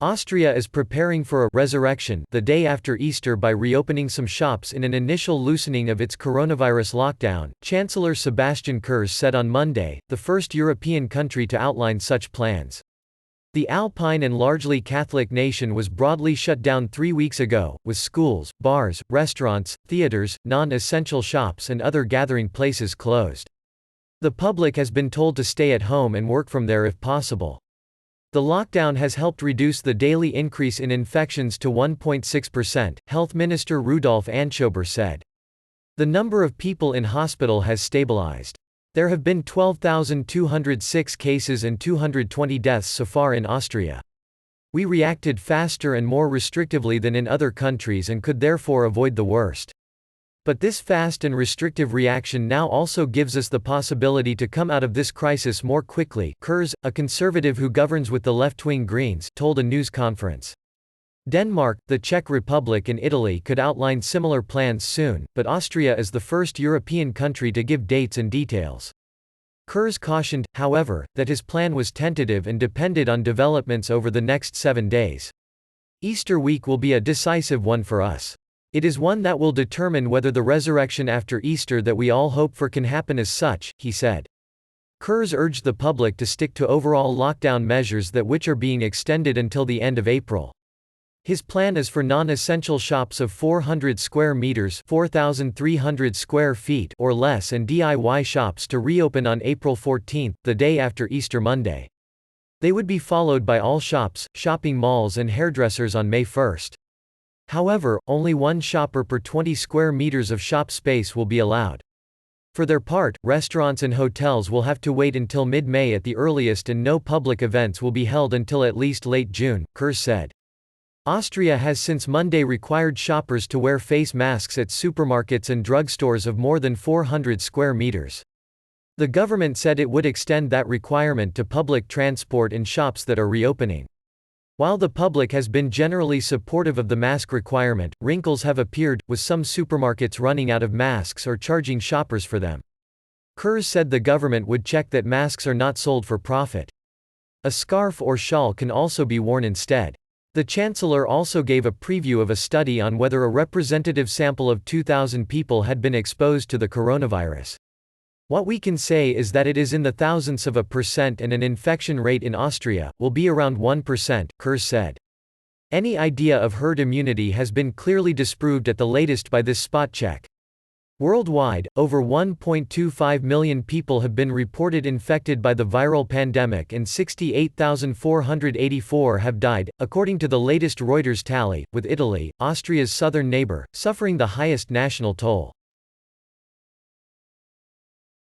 Austria is preparing for a resurrection the day after Easter by reopening some shops in an initial loosening of its coronavirus lockdown, Chancellor Sebastian Kurz said on Monday, the first European country to outline such plans. The Alpine and largely Catholic nation was broadly shut down 3 weeks ago, with schools, bars, restaurants, theaters, non-essential shops and other gathering places closed. The public has been told to stay at home and work from there if possible. The lockdown has helped reduce the daily increase in infections to 1.6%, Health Minister Rudolf Anschober said. The number of people in hospital has stabilized. There have been 12,206 cases and 220 deaths so far in Austria. We reacted faster and more restrictively than in other countries and could therefore avoid the worst. But this fast and restrictive reaction now also gives us the possibility to come out of this crisis more quickly, Kurz, a conservative who governs with the left-wing Greens, told a news conference. Denmark, the Czech Republic and Italy could outline similar plans soon, but Austria is the first European country to give dates and details. Kurz cautioned, however, that his plan was tentative and depended on developments over the next 7 days. Easter week will be a decisive one for us. It is one that will determine whether the resurrection after Easter that we all hope for can happen as such, he said. Kurz urged the public to stick to overall lockdown measures which are being extended until the end of April. His plan is for non-essential shops of 400 square meters (4,300 square feet) or less and DIY shops to reopen on April 14, the day after Easter Monday. They would be followed by all shops, shopping malls and hairdressers on May 1. However, only one shopper per 20 square meters of shop space will be allowed. For their part, restaurants and hotels will have to wait until mid-May at the earliest and no public events will be held until at least late June, Kurz said. Austria has since Monday required shoppers to wear face masks at supermarkets and drugstores of more than 400 square meters. The government said it would extend that requirement to public transport and shops that are reopening. While the public has been generally supportive of the mask requirement, wrinkles have appeared, with some supermarkets running out of masks or charging shoppers for them. Kurz said the government would check that masks are not sold for profit. A scarf or shawl can also be worn instead. The Chancellor also gave a preview of a study on whether a representative sample of 2,000 people had been exposed to the coronavirus. What we can say is that it is in the thousandths of a percent and an infection rate in Austria will be around 1%, Kurz said. Any idea of herd immunity has been clearly disproved at the latest by this spot check. Worldwide, over 1.25 million people have been reported infected by the viral pandemic and 68,484 have died, according to the latest Reuters tally, with Italy, Austria's southern neighbor, suffering the highest national toll.